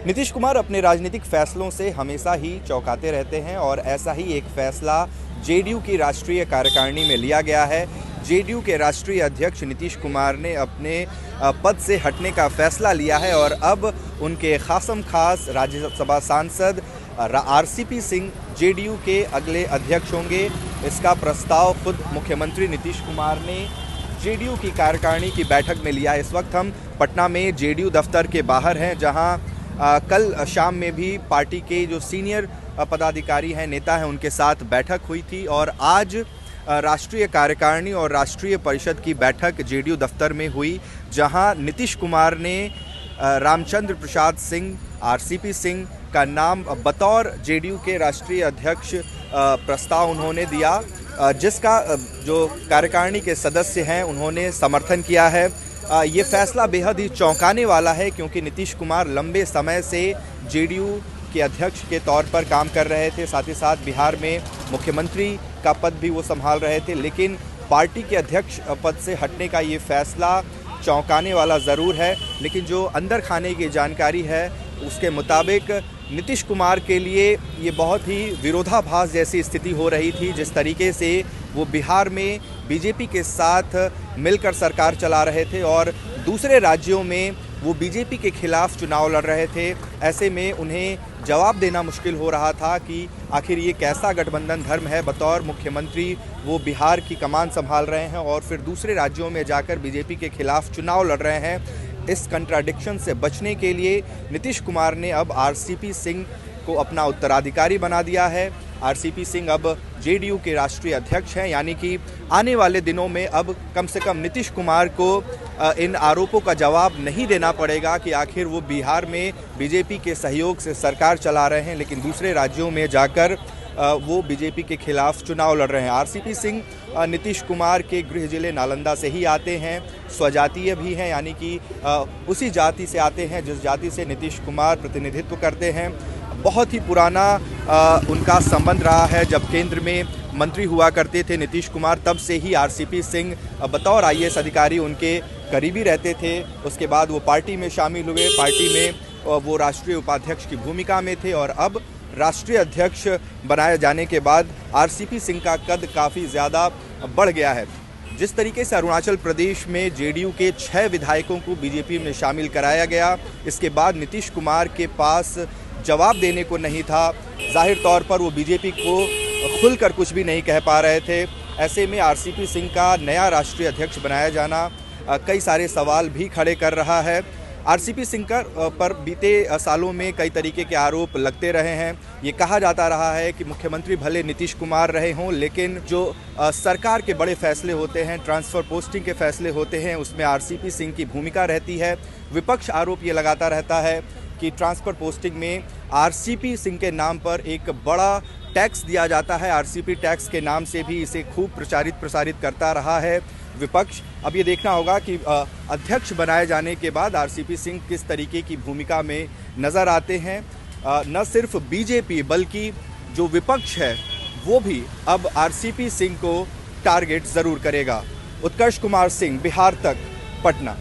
नीतीश कुमार अपने राजनीतिक फैसलों से हमेशा ही चौंकाते रहते हैं और ऐसा ही एक फैसला जेडीयू की राष्ट्रीय कार्यकारिणी में लिया गया है। जेडीयू के राष्ट्रीय अध्यक्ष नीतीश कुमार ने अपने पद से हटने का फैसला लिया है और अब उनके खासम खास राज्यसभा सांसद आरसीपी सिंह जेडीयू के अगले अध्यक्ष होंगे। इसका प्रस्ताव खुद मुख्यमंत्री नीतीश कुमार ने जेडीयू की कार्यकारिणी की बैठक में लिया। इस वक्त हम पटना में जेडीयू दफ्तर के बाहर हैं, जहां कल शाम में भी पार्टी के जो सीनियर पदाधिकारी हैं, नेता हैं, उनके साथ बैठक हुई थी और आज राष्ट्रीय कार्यकारिणी और राष्ट्रीय परिषद की बैठक जेडीयू दफ्तर में हुई, जहां नीतीश कुमार ने रामचंद्र प्रसाद सिंह आरसीपी सिंह का नाम बतौर जेडीयू के राष्ट्रीय अध्यक्ष प्रस्ताव उन्होंने दिया, जिसका जो कार्यकारिणी के सदस्य हैं उन्होंने समर्थन किया है। ये फैसला बेहद ही चौंकाने वाला है, क्योंकि नीतीश कुमार लंबे समय से जेडीयू के अध्यक्ष के तौर पर काम कर रहे थे, साथ ही साथ बिहार में मुख्यमंत्री का पद भी वो संभाल रहे थे। लेकिन पार्टी के अध्यक्ष पद से हटने का ये फैसला चौंकाने वाला ज़रूर है। लेकिन जो अंदर खाने की जानकारी है उसके मुताबिक नीतीश कुमार के लिए ये बहुत ही विरोधाभास जैसी स्थिति हो रही थी। जिस तरीके से वो बिहार में बीजेपी के साथ मिलकर सरकार चला रहे थे और दूसरे राज्यों में वो बीजेपी के खिलाफ चुनाव लड़ रहे थे, ऐसे में उन्हें जवाब देना मुश्किल हो रहा था कि आखिर ये कैसा गठबंधन धर्म है। बतौर मुख्यमंत्री वो बिहार की कमान संभाल रहे हैं और फिर दूसरे राज्यों में जाकर बीजेपी के खिलाफ चुनाव लड़ रहे हैं। इस कंट्राडिक्शन से बचने के लिए नीतीश कुमार ने अब आरसीपी सिंह को अपना उत्तराधिकारी बना दिया है। आरसीपी सिंह अब जेडीयू के राष्ट्रीय अध्यक्ष हैं, यानी कि आने वाले दिनों में अब कम से कम नीतीश कुमार को इन आरोपों का जवाब नहीं देना पड़ेगा कि आखिर वो बिहार में बीजेपी के सहयोग से सरकार चला रहे हैं, लेकिन दूसरे राज्यों में जाकर वो बीजेपी के खिलाफ चुनाव लड़ रहे हैं। आरसीपी सिंह नीतीश कुमार के गृह जिले नालंदा से ही आते हैं, स्वजातीय भी हैं, यानी कि उसी जाति से आते हैं जिस जाति से नीतीश कुमार प्रतिनिधित्व करते हैं। बहुत ही पुराना उनका संबंध रहा है। जब केंद्र में मंत्री हुआ करते थे नीतीश कुमार, तब से ही आरसीपी सिंह बतौर आईएएस अधिकारी उनके करीबी रहते थे। उसके बाद वो पार्टी में शामिल हुए, पार्टी में वो राष्ट्रीय उपाध्यक्ष की भूमिका में थे और अब राष्ट्रीय अध्यक्ष बनाए जाने के बाद आरसीपी सिंह का कद काफ़ी ज़्यादा बढ़ गया है। जिस तरीके से अरुणाचल प्रदेश में जेडीयू के 6 विधायकों को बीजेपी में शामिल कराया गया, इसके बाद नीतीश कुमार के पास जवाब देने को नहीं था। जाहिर तौर पर वो बीजेपी को खुलकर कुछ भी नहीं कह पा रहे थे। ऐसे में आरसीपी सिंह का नया राष्ट्रीय अध्यक्ष बनाया जाना कई सारे सवाल भी खड़े कर रहा है। आरसीपी सिंह पर बीते सालों में कई तरीके के आरोप लगते रहे हैं। ये कहा जाता रहा है कि मुख्यमंत्री भले नीतीश कुमार रहे हों, लेकिन जो सरकार के बड़े फैसले होते हैं, ट्रांसफ़र पोस्टिंग के फैसले होते हैं, उसमें आरसीपी सिंह की भूमिका रहती है। विपक्ष आरोप ये लगाता रहता है कि ट्रांसफ़र पोस्टिंग में आरसीपी सिंह के नाम पर एक बड़ा टैक्स दिया जाता है। आरसीपी टैक्स के नाम से भी इसे खूब प्रसारित करता रहा है विपक्ष। अब ये देखना होगा कि अध्यक्ष बनाए जाने के बाद आरसीपी सिंह किस तरीके की भूमिका में नज़र आते हैं। न सिर्फ बीजेपी बल्कि जो विपक्ष है वो भी अब आरसीपी सिंह को टारगेट ज़रूर करेगा। उत्कर्ष कुमार सिंह, बिहार तक, पटना।